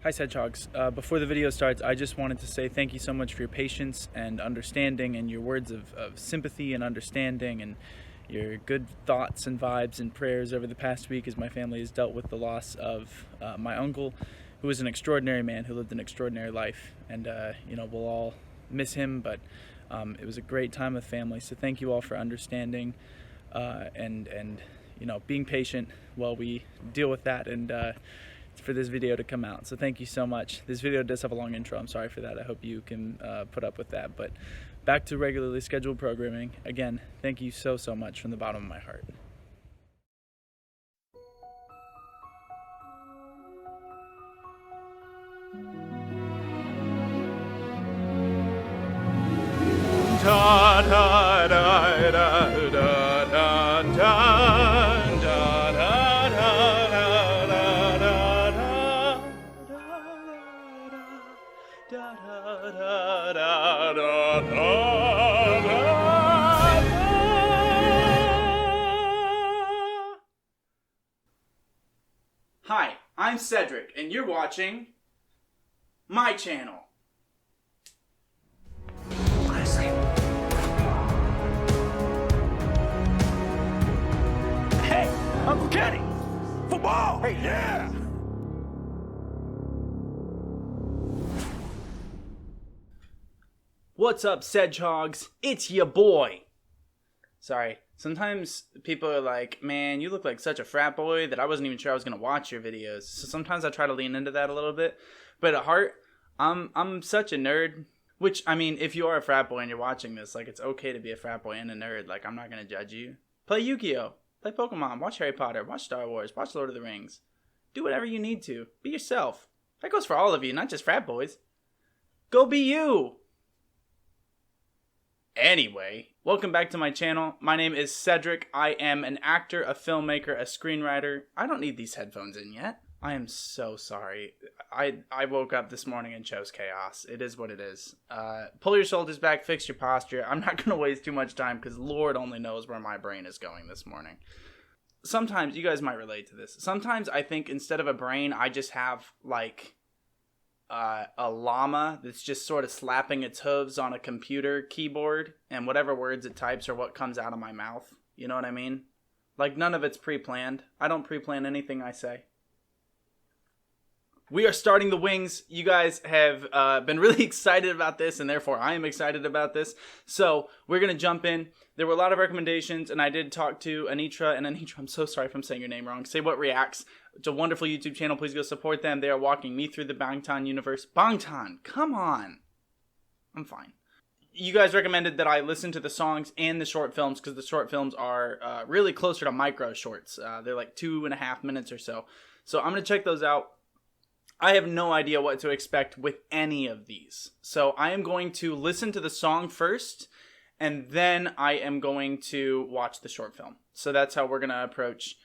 Hi Cedgehogs. Before the video starts, I just wanted to say thank you so much for your patience and understanding and your words of sympathy and understanding and your good thoughts and vibes and prayers over the past week as my family has dealt with the loss of my uncle, who was an extraordinary man who lived an extraordinary life. And, we'll all miss him, but it was a great time with family. So thank you all for understanding and being patient while we deal with that and for this video to come out. So thank you so much. This video does have a long intro. I'm sorry for that. I hope you can put up with that. But back to regularly scheduled programming. Again, thank you so much from the bottom of my heart. Da da da da da da da. Hi, I'm Cedric, and you're watching my channel. Hey, Uncle Kenny! Football! Hey, yeah! What's up, Cedgehogs? It's your boy. Sorry, sometimes people are like, man, you look like such a frat boy that I wasn't even sure I was going to watch your videos. So sometimes I try to lean into that a little bit. But at heart, I'm such a nerd. Which, I mean, if you are a frat boy and you're watching this, like, it's okay to be a frat boy and a nerd. Like, I'm not going to judge you. Play Yu-Gi-Oh! Play Pokemon. Watch Harry Potter. Watch Star Wars. Watch Lord of the Rings. Do whatever you need to. Be yourself. That goes for all of you, not just frat boys. Go be you! Anyway, welcome back to my channel. My name is Cedric. I am an actor, a filmmaker, a screenwriter. I don't need these headphones in yet. I am so sorry. I woke up this morning and chose chaos. It is what it is. Pull your shoulders back, fix your posture. I'm not going to waste too much time because Lord only knows where my brain is going this morning. Sometimes, you guys might relate to this. Sometimes I think instead of a brain, I just have like a llama that's just sort of slapping its hooves on a computer keyboard, and whatever words it types are what comes out of my mouth. You know what I mean? Like, none of it's pre-planned. I don't pre-plan anything I say. We are starting the wings. You guys have been really excited about this, and therefore I am excited about this. So we're going to jump in. There were a lot of recommendations, and I did talk to Anitra. And Anitra, I'm so sorry if I'm saying your name wrong. Say What Reacts. It's a wonderful YouTube channel. Please go support them. They are walking me through the BANGTAN universe. BANGTAN, come on. I'm fine. You guys recommended that I listen to the songs and the short films because the short films are really closer to micro shorts. They're like 2.5 minutes or so. So I'm going to check those out. I have no idea what to expect with any of these. So I am going to listen to the song first, and then I am going to watch the short film. So that's how we're going to approach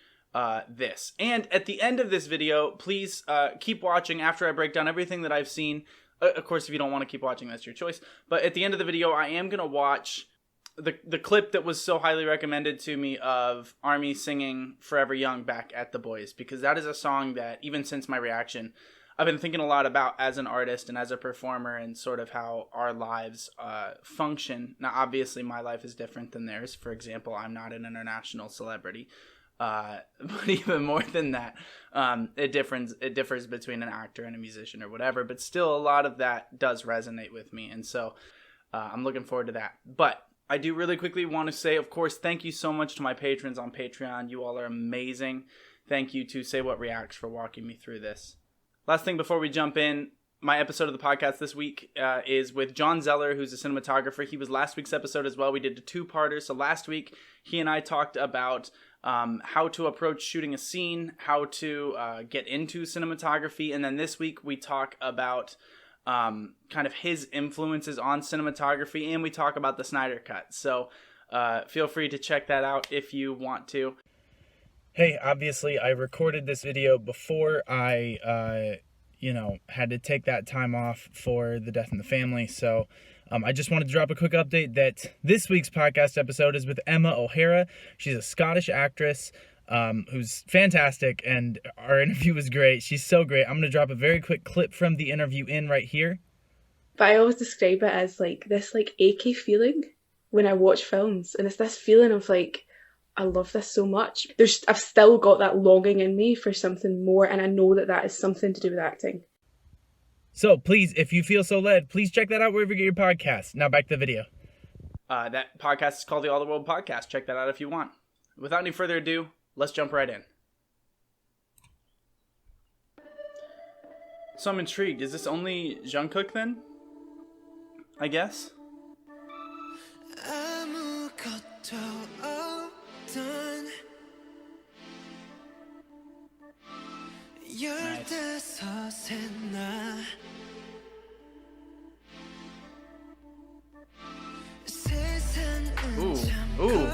this. And at the end of this video, please keep watching after I break down everything that I've seen. Of course, if you don't want to keep watching, that's your choice. But at the end of the video, I am going to watch the clip that was so highly recommended to me of Army singing Forever Young back at The Boys. Because that is a song that, even since my reaction, I've been thinking a lot about as an artist and as a performer and sort of how our lives function. Now, obviously, my life is different than theirs. For example, I'm not an international celebrity. But even more than that, it differs between an actor and a musician or whatever. But still, a lot of that does resonate with me. And so I'm looking forward to that. But I do really quickly want to say, of course, thank you so much to my patrons on Patreon. You all are amazing. Thank you to Say What Reacts for walking me through this. Last thing before we jump in, my episode of the podcast this week is with John Zeller, who's a cinematographer. He was last week's episode as well. We did a two-parter. So last week, he and I talked about how to approach shooting a scene, how to get into cinematography. And then this week, we talk about kind of his influences on cinematography, and we talk about the Snyder Cut. So feel free to check that out if you want to. Hey, obviously, I recorded this video before I, had to take that time off for the death in the family. So I just wanted to drop a quick update that this week's podcast episode is with Emma O'Hara. She's a Scottish actress. who's fantastic, and our interview was great. She's so great. I'm going to drop a very quick clip from the interview in right here. But I always describe it as like this like achy feeling when I watch films, and it's this feeling of like, I love this so much. I've still got that longing in me for something more, and I know that is something to do with acting. So please, if you feel so led, please check that out wherever you get your podcasts. Now back to the video. That podcast is called the All the World Podcast. Check that out if you want. Without any further ado, let's jump right in. So I'm intrigued. Is this only Jungkook then? I guess. Nice. Ooh.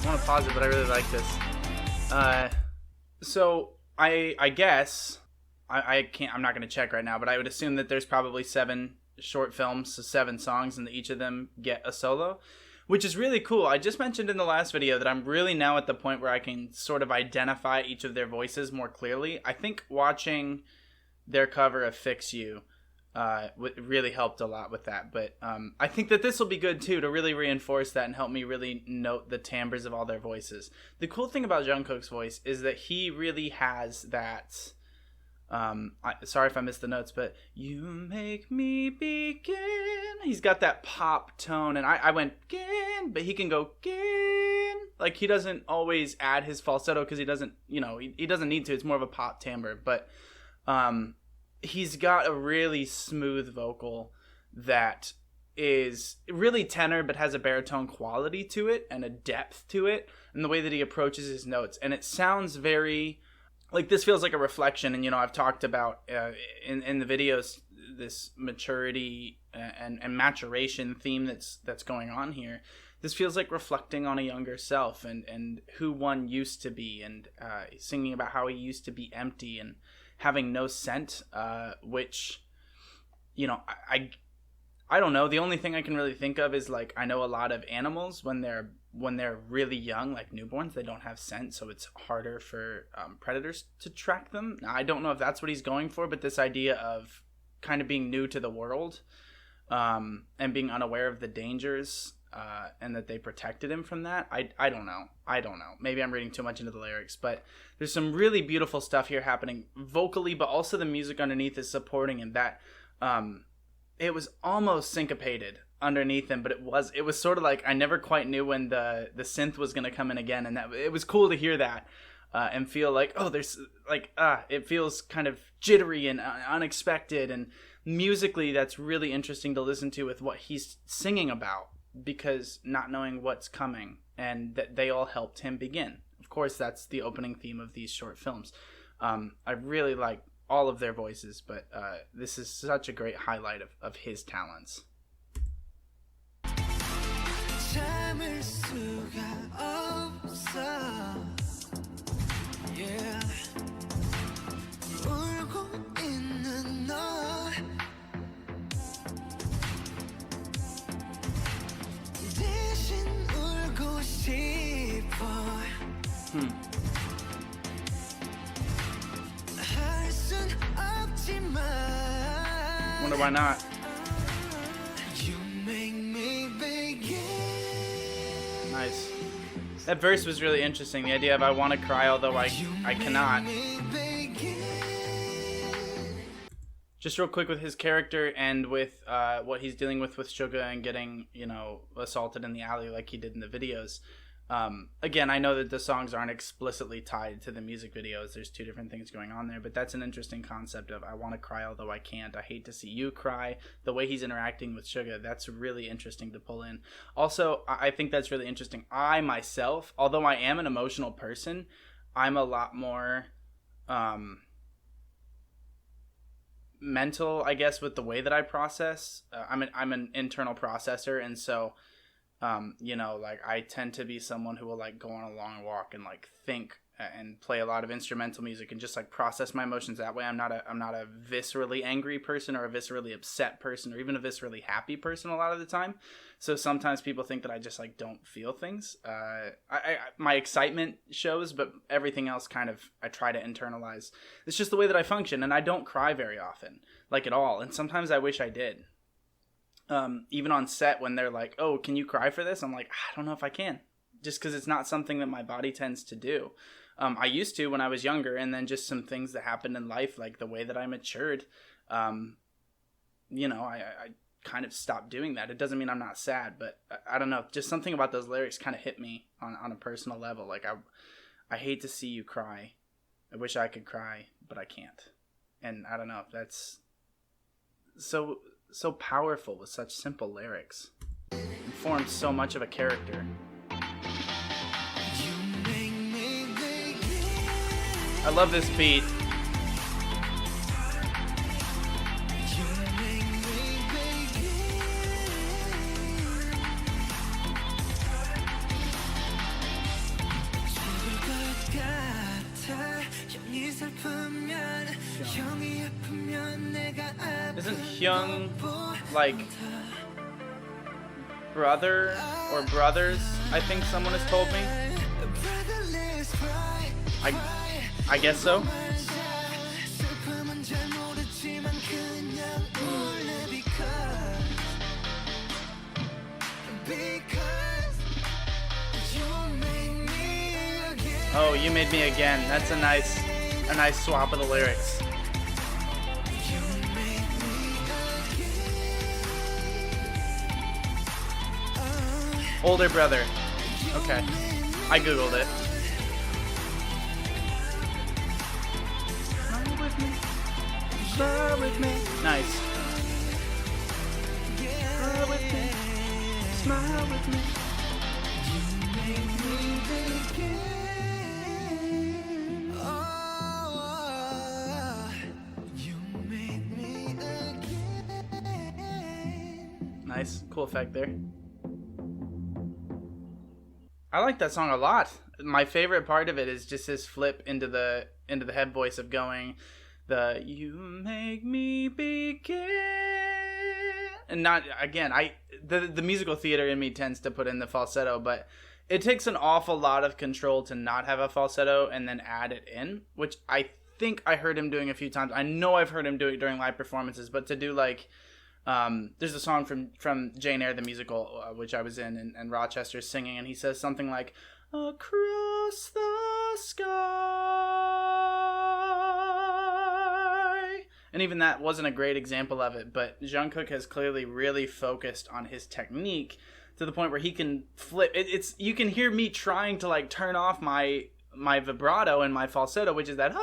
I want to pause it, but I really like this. So I guess I can't. I'm not going to check right now, but I would assume that there's probably 7 short films, so 7 songs, and that each of them get a solo, which is really cool. I just mentioned in the last video that I'm really now at the point where I can sort of identify each of their voices more clearly. I think watching their cover of Fix You really helped a lot with that, but I think that this will be good too to really reinforce that and help me really note the timbres of all their voices. The cool thing about Jungkook's voice is that he really has that sorry if I missed the notes, but you make me begin. He's got that pop tone, and I went gin, but he can go gin. Like, he doesn't always add his falsetto because he doesn't, he doesn't need to. It's more of a pop timbre, but he's got a really smooth vocal that is really tenor but has a baritone quality to it and a depth to it, and the way that he approaches his notes, and it sounds very like, this feels like a reflection. And I've talked about in the videos this maturity and maturation theme that's going on here. This feels like reflecting on a younger self and who one used to be, and singing about how he used to be empty and having no scent, which, I don't know. The only thing I can really think of is, like, I know a lot of animals when they're really young, like newborns, they don't have scent, so it's harder for predators to track them. Now, I don't know if that's what he's going for, but this idea of kind of being new to the world and being unaware of the dangers and that they protected him from that. I don't know. Maybe I'm reading too much into the lyrics, but there's some really beautiful stuff here happening vocally, but also the music underneath is supporting him. That it was almost syncopated underneath him, but it was sort of like I never quite knew when the synth was going to come in again, and that it was cool to hear that and feel like, oh, there's like it feels kind of jittery and unexpected, and musically that's really interesting to listen to with what he's singing about, because not knowing what's coming, and that they all helped him begin. Of course, that's the opening theme of these short films. I really like all of their voices, but this is such a great highlight of his talents. Wonder why not. That verse was really interesting. The idea of I want to cry although I cannot. Just real quick with his character and with what he's dealing with Suga and getting, assaulted in the alley like he did in the videos. Again, I know that the songs aren't explicitly tied to the music videos. There's two different things going on there, but that's an interesting concept of I want to cry although I can't. I hate to see you cry. The way he's interacting with Suga, that's really interesting to pull in. Also, I think that's really interesting. I myself, although I am an emotional person, I'm a lot more mental, I guess, with the way that I process. I'm an internal processor, and so I tend to be someone who will like go on a long walk and like think and play a lot of instrumental music and just like process my emotions that way. I'm not a viscerally angry person or a viscerally upset person or even a viscerally happy person a lot of the time. So sometimes people think that I just like don't feel things. My excitement shows, but everything else kind of I try to internalize. It's just the way that I function, and I don't cry very often, like at all. And sometimes I wish I did. Even on set when they're like, oh, can you cry for this? I'm like, I don't know if I can, just because it's not something that my body tends to do. I used to when I was younger, and then just some things that happened in life, like the way that I matured, I kind of stopped doing that. It doesn't mean I'm not sad, but I don't know, just something about those lyrics kind of hit me on a personal level. Like, I hate to see you cry. I wish I could cry, but I can't. And I don't know, that's so powerful with such simple lyrics. It forms so much of a character. I love this beat. Isn't Hyung like brother or brothers? I think someone has told me. I guess so. Oh, you made me again. That's a nice swap of the lyrics. Older brother. Okay. I googled it. Smile with me. Smile with me. Nice. Smile with me. Smile with me. Nice. Cool effect there. I like that song a lot. My favorite part of it is just his flip into the head voice of going, you make me begin. And not, again, the musical theater in me tends to put in the falsetto, but it takes an awful lot of control to not have a falsetto and then add it in, which I think I heard him doing a few times. I know I've heard him do it during live performances, but to do like, there's a song from Jane Eyre the musical, which I was in, and Rochester's singing, and he says something like, across the sky. And even that wasn't a great example of it, but Jungkook has clearly really focused on his technique to the point where he can flip. You can hear me trying to like turn off my vibrato and my falsetto, which is that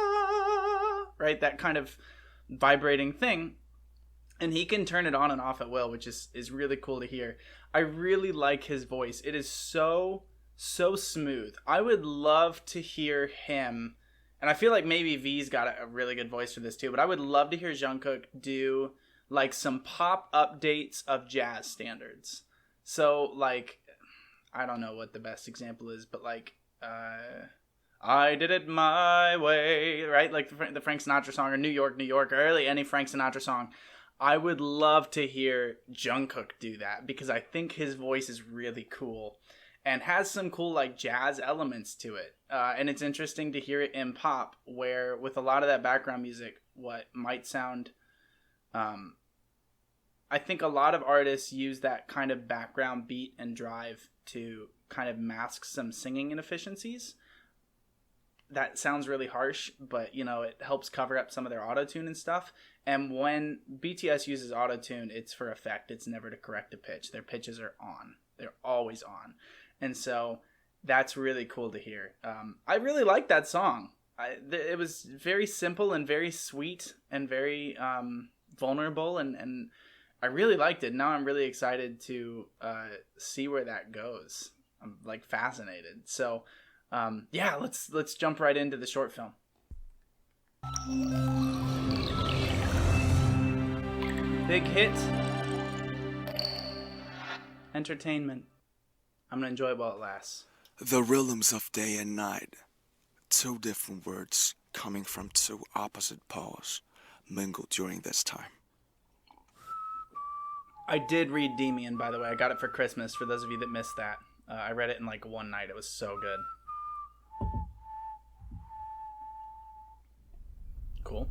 right, that kind of vibrating thing. And he can turn it on and off at will, which is really cool to hear. I really like his voice. It is so smooth. I would love to hear him, and I feel like maybe V's got a really good voice for this too, but I would love to hear Jungkook do like some pop updates of jazz standards. So like, I don't know what the best example is, but like, I did it my way, right? Like the Frank Sinatra song, or New York, New York, or really any Frank Sinatra song. I would love to hear Jungkook do that because I think his voice is really cool and has some cool like jazz elements to it. And it's interesting to hear it in pop, where with a lot of that background music, what might sound, I think a lot of artists use that kind of background beat and drive to kind of masks some singing inefficiencies. That sounds really harsh, but you know, it helps cover up some of their autotune and stuff. And when BTS uses autotune, it's for effect. It's never to correct a pitch. Their pitches are on. They're always on. And so that's really cool to hear. I really like that song. It was very simple and very sweet and very vulnerable, and I really liked it. Now I'm really excited to see where that goes. I'm like fascinated. So yeah, let's jump right into the short film. Big hit. Entertainment. I'm gonna enjoy it while it lasts. The rhythms of day and night. Two different words coming from two opposite poles mingled during this time. I did read Demian, by the way. I got it for Christmas, for those of you that missed that. I read it in like one night. It was so good. Cool.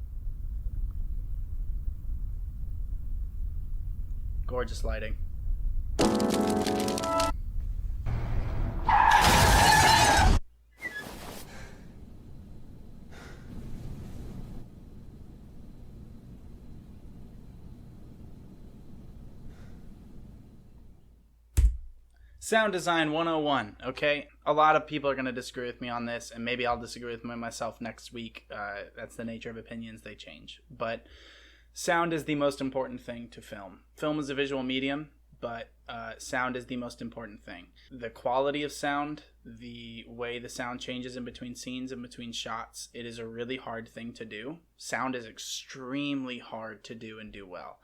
Gorgeous lighting. Sound design 101, okay? A lot of people are going to disagree with me on this, and maybe I'll disagree with myself next week. That's the nature of opinions, they change. But sound is the most important thing to film. Film is a visual medium, but sound is the most important thing. The quality of sound, the way the sound changes in between scenes and between shots, it is a really hard thing to do. Sound is extremely hard to do and do well.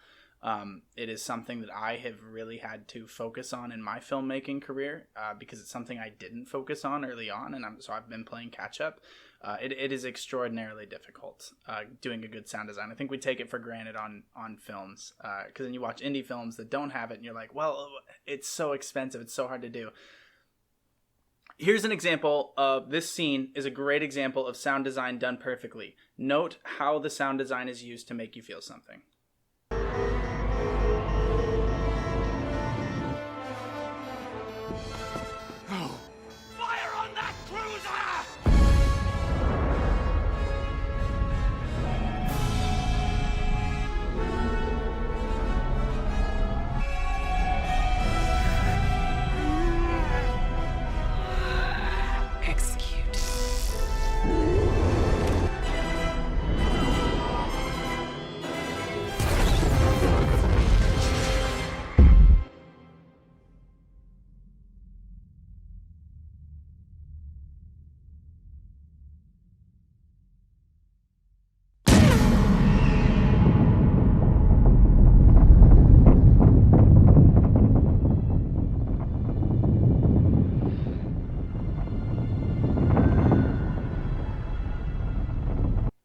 It is something that I have really had to focus on in my filmmaking career because it's something I didn't focus on early on, and so I've been playing catch up. It is extraordinarily difficult doing a good sound design. I think we take it for granted on films because then you watch indie films that don't have it, and you're like, well, it's so expensive, it's so hard to do. Here's an example of this scene is a great example of sound design done perfectly. Note how the sound design is used to make you feel something. Fire on that cruiser! Execute.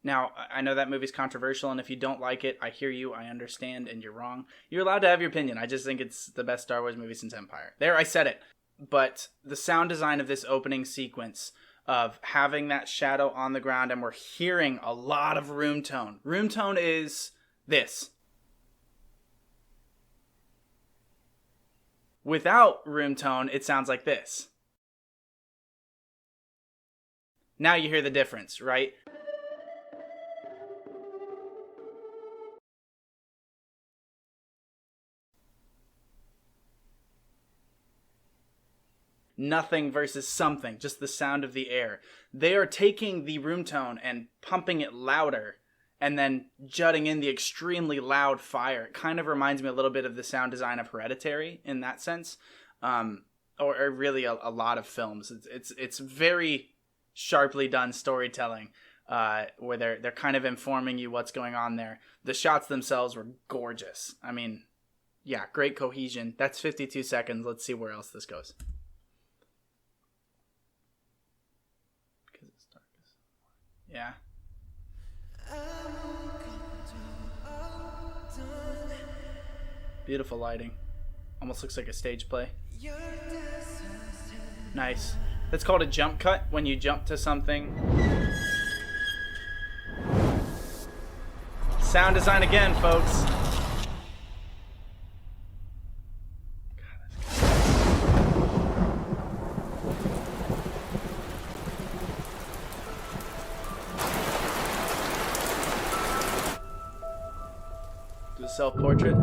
Now, I know that movie's controversial, and if you don't like it, I hear you, I understand, and you're wrong. You're allowed to have your opinion. I just think it's the best Star Wars movie since Empire. There, I said it. But the sound design of this opening sequence of having that shadow on the ground, and we're hearing a lot of room tone. Room tone is this. Without room tone, it sounds like this. Now you hear the difference, right? Nothing versus something, just the sound of the air. They are taking the room tone and pumping it louder and then jutting in the extremely loud fire. It kind of reminds me a little bit of the sound design of Hereditary in that sense, or really a lot of films. It's very sharply done storytelling where they're kind of informing you what's going on there. The shots themselves were gorgeous. I mean, yeah, great cohesion. That's 52 seconds. Let's see where else this goes. Yeah. Beautiful lighting. Almost looks like a stage play. Nice. That's called a jump cut, when you jump to something. Sound design again, folks. self-portrait.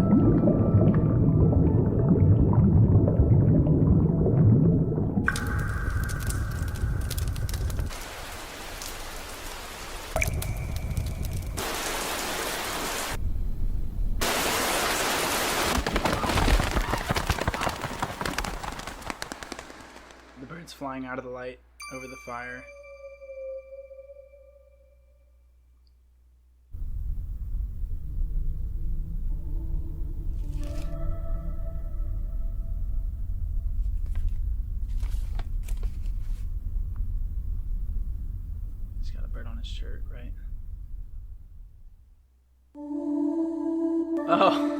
The bird's flying out of the light over the fire. He's got a bird on his shirt, right? Oh.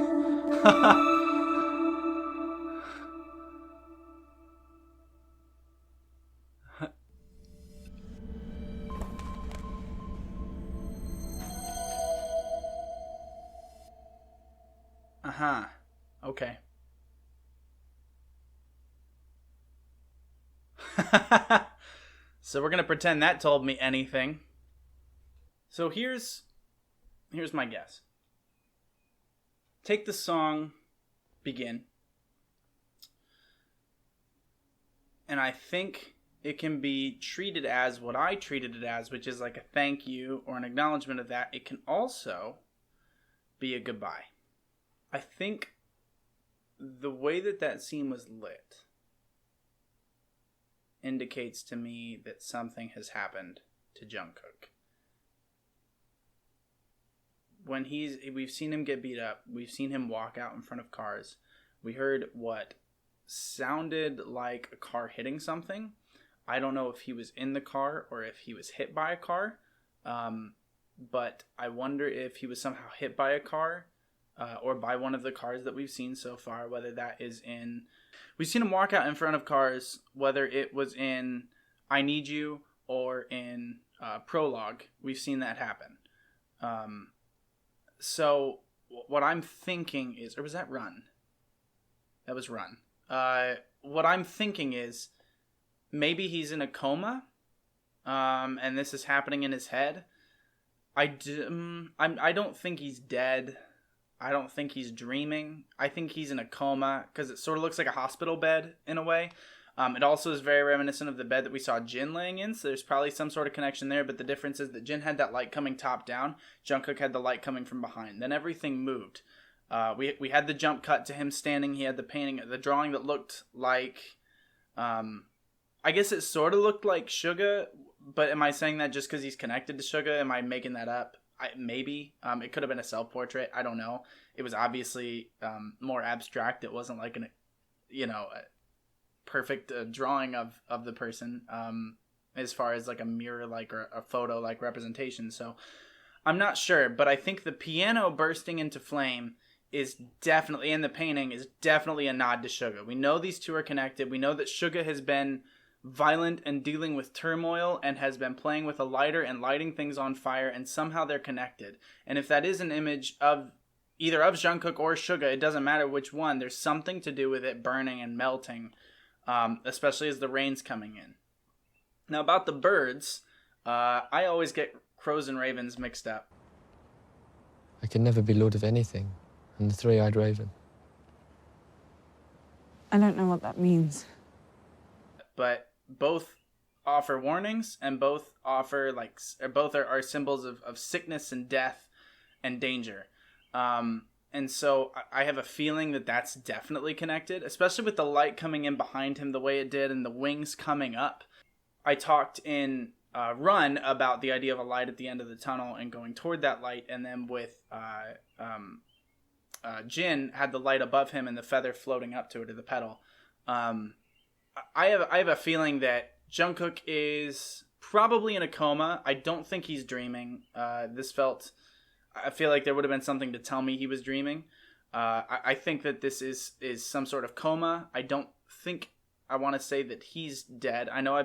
Uh-huh. Okay. So we're gonna pretend that told me anything. So here's my guess. Take the song Begin. And I think it can be treated as what I treated it as, which is like a thank you or an acknowledgement of that. It can also be a goodbye. I think the way that scene was lit indicates to me that something has happened to Jungkook. When we've seen him get beat up, we've seen him walk out in front of cars. We heard what sounded like a car hitting something. I don't know if he was in the car or if he was hit by a car, but I wonder if he was somehow hit by a car. Or by one of the cars that we've seen so far, whether that is in... We've seen him walk out in front of cars, whether it was in I Need You or in Prologue. We've seen that happen. So what I'm thinking is... Or was that Run? That was Run. What I'm thinking is maybe he's in a coma, and this is happening in his head. I don't think he's dead. I don't think he's dreaming. I think he's in a coma because it sort of looks like a hospital bed in a way. It also is very reminiscent of the bed that we saw Jin laying in, so there's probably some sort of connection there, but the difference is that Jin had that light coming top down, Jungkook had the light coming from behind. Then everything moved. We had the jump cut to him standing. He had the painting, the drawing that looked like... I guess it sort of looked like Suga, but am I saying that just because he's connected to Suga? Am I making that up? Maybe. It could have been a self-portrait. I don't know. It was obviously more abstract. It wasn't like a perfect drawing of the person as far as like a mirror-like or a photo-like representation. So I'm not sure, but I think the piano bursting into flame is definitely, and the painting is definitely a nod to Suga. We know these two are connected. We know that Suga has been violent and dealing with turmoil and has been playing with a lighter and lighting things on fire, and somehow they're connected. And if that is an image of either of Jungkook or Suga, it doesn't matter which one, there's something to do with it burning and melting, especially as the rain's coming in. Now about the birds, I always get crows and ravens mixed up. I can never be lord of anything, and the three-eyed raven. I don't know what that means. But both offer warnings, and both offer both are symbols of sickness and death and danger. And so I have a feeling that that's definitely connected, especially with the light coming in behind him the way it did and the wings coming up. I talked in Run about the idea of a light at the end of the tunnel and going toward that light, and then with Jin had the light above him and the feather floating up to it, or the petal. I have a feeling that Jungkook is probably in a coma. I don't think he's dreaming. I feel like there would have been something to tell me he was dreaming. I think that this is some sort of coma. I don't think I want to say that he's dead. I know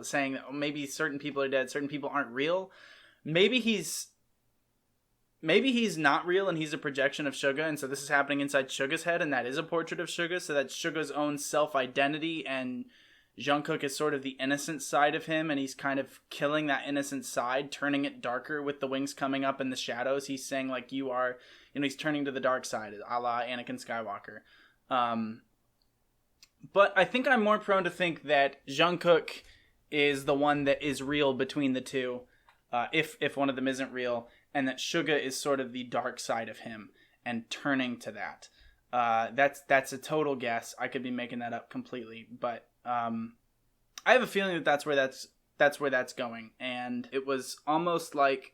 saying that maybe certain people are dead, certain people aren't real. Maybe he's not real and he's a projection of Suga, and so this is happening inside Suga's head, and that is a portrait of Suga, so that's Suga's own self-identity, and Jungkook is sort of the innocent side of him, and he's kind of killing that innocent side, turning it darker with the wings coming up in the shadows. He's saying, like, you are he's turning to the dark side, a la Anakin Skywalker. But I think I'm more prone to think that Jungkook is the one that is real between the two, if one of them isn't real, and that Suga is sort of the dark side of him and turning to that. That's a total guess. I could be making that up completely, but I have a feeling that that's where that's going. And it was almost like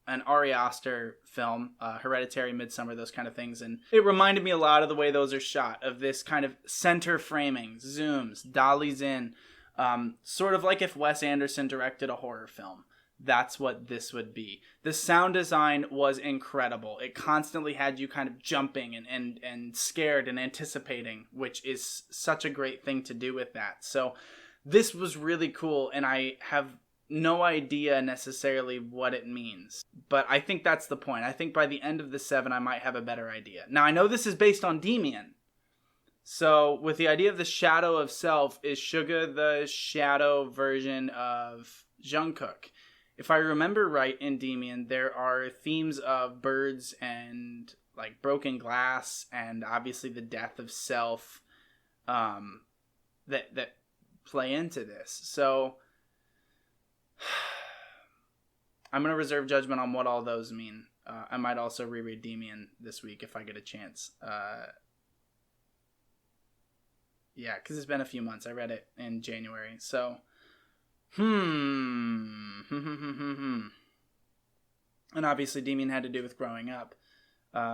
an Ari Aster film, Hereditary, Midsummer, those kind of things. And it reminded me a lot of the way those are shot, of this kind of center framing, zooms, dollies in, sort of like if Wes Anderson directed a horror film. That's what this would be. The sound design was incredible. It constantly had you kind of jumping and scared and anticipating, which is such a great thing to do with that. So this was really cool, and I have no idea necessarily what it means. But I think that's the point. I think by the end of the 7, I might have a better idea. Now, I know this is based on Demian. So with the idea of the shadow of self, is Suga the shadow version of Jungkook? If I remember right in Demian, there are themes of birds and like broken glass and obviously the death of self that play into this. So I'm going to reserve judgment on what all those mean. I might also reread Demian this week if I get a chance. Yeah, because it's been a few months. I read it in January. So, And obviously Demian had to do with growing up.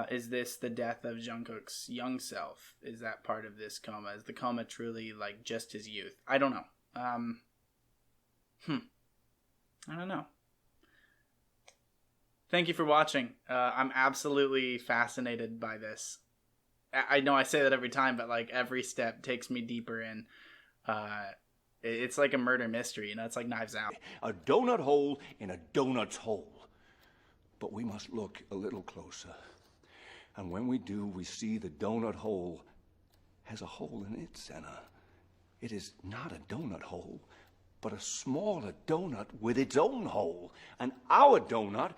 Is this the death of Jungkook's young self? Is that part of this coma? Is the coma truly like just his youth? I don't know. I don't know. Thank you for watching. I'm absolutely fascinated by this. I know I say that every time, but like every step takes me deeper in. It's like a murder mystery, it's like Knives Out. A donut hole in a donut's hole. But we must look a little closer. And when we do, we see the donut hole has a hole in its center. It is not a donut hole, but a smaller donut with its own hole. And our donut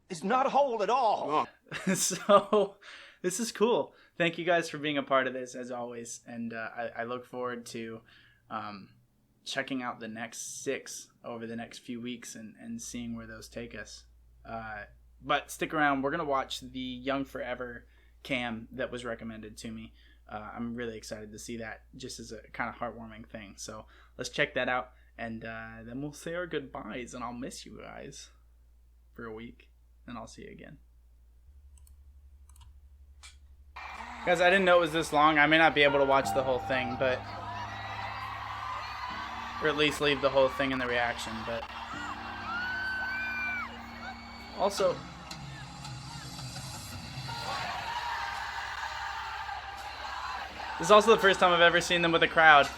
is not a hole at all. So, this is cool. Thank you guys for being a part of this, as always. And I look forward to checking out the next 6 over the next few weeks and seeing where those take us. But stick around. We're going to watch the Young Forever cam that was recommended to me. I'm really excited to see that, just as a kind of heartwarming thing. So let's check that out. And then we'll say our goodbyes. And I'll miss you guys for a week. And I'll see you again. Guys, I didn't know it was this long. I may not be able to watch the whole thing, but... or at least leave the whole thing in the reaction, but... also... this is also the first time I've ever seen them with a crowd.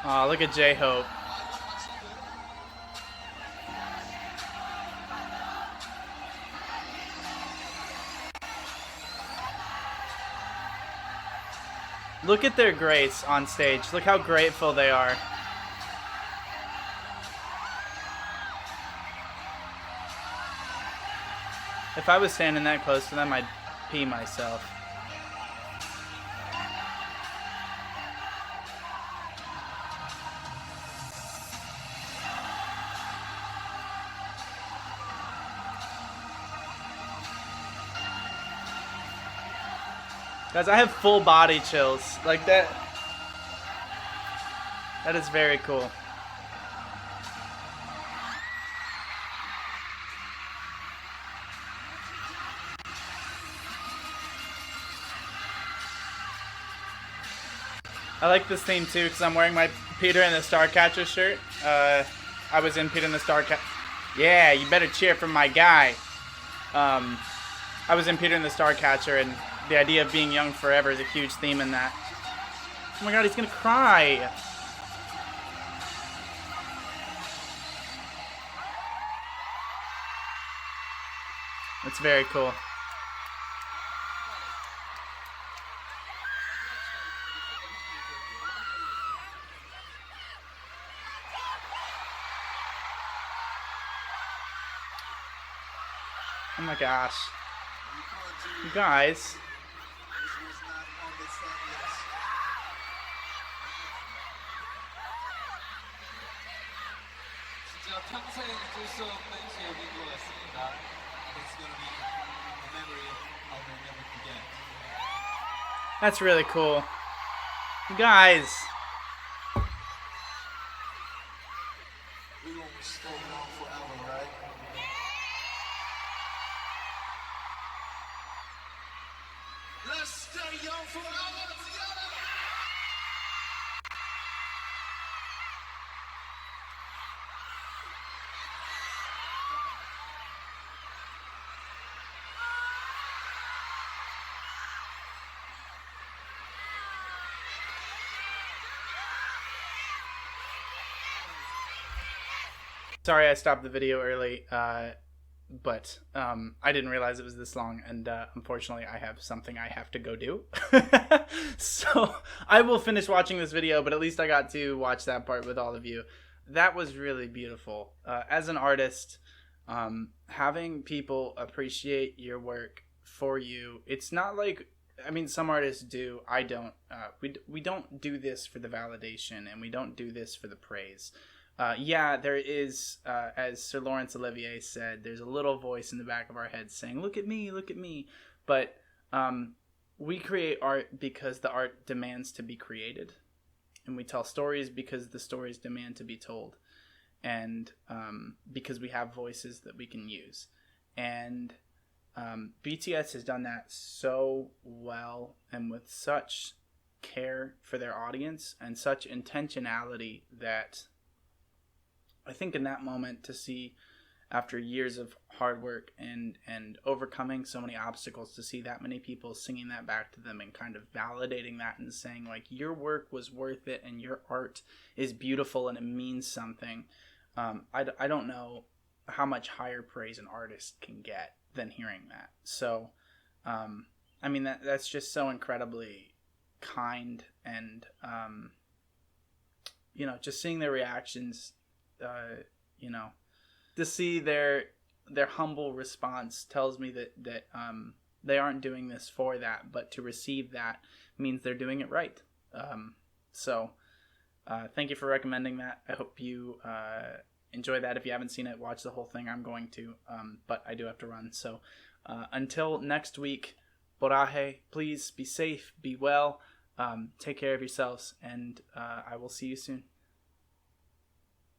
Aw, look at J-Hope. Look at their grace on stage. Look how grateful they are. If I was standing that close to them, I'd pee myself. Guys, I have full body chills. Like that. That is very cool. I like this theme too because I'm wearing my Peter and the Starcatcher shirt. I was in Peter and the Starcatcher. Yeah, you better cheer for my guy. I was in Peter and the Starcatcher, and the idea of being young forever is a huge theme in that. Oh my god, he's gonna cry. That's very cool. Oh my gosh. You guys. That's really cool. You guys. We gonna stay young forever, right? Let's stay young forever together. Sorry I stopped the video early, but I didn't realize it was this long, and unfortunately I have something I have to go do. So I will finish watching this video, but at least I got to watch that part with all of you. That was really beautiful. As an artist, having people appreciate your work for you, it's not like, I mean, some artists do. I don't. We don't do this for the validation, and we don't do this for the praise. Yeah, there is, as Sir Laurence Olivier said, there's a little voice in the back of our head saying, look at me, look at me. But we create art because the art demands to be created. And we tell stories because the stories demand to be told. And because we have voices that we can use. And BTS has done that so well and with such care for their audience and such intentionality that I think in that moment, to see after years of hard work and overcoming so many obstacles, to see that many people singing that back to them and kind of validating that and saying, like, your work was worth it and your art is beautiful and it means something. I don't know how much higher praise an artist can get than hearing that. So, I mean, that's just so incredibly kind, and, you know, just seeing their reactions, you know, to see their humble response tells me that they aren't doing this for that, but to receive that means they're doing it right. So thank you for recommending that. I hope you enjoy that. If you haven't seen it, watch the whole thing. I'm going to, but I do have to run. So until next week, Boraje, please be safe, be well, take care of yourselves, and I will see you soon.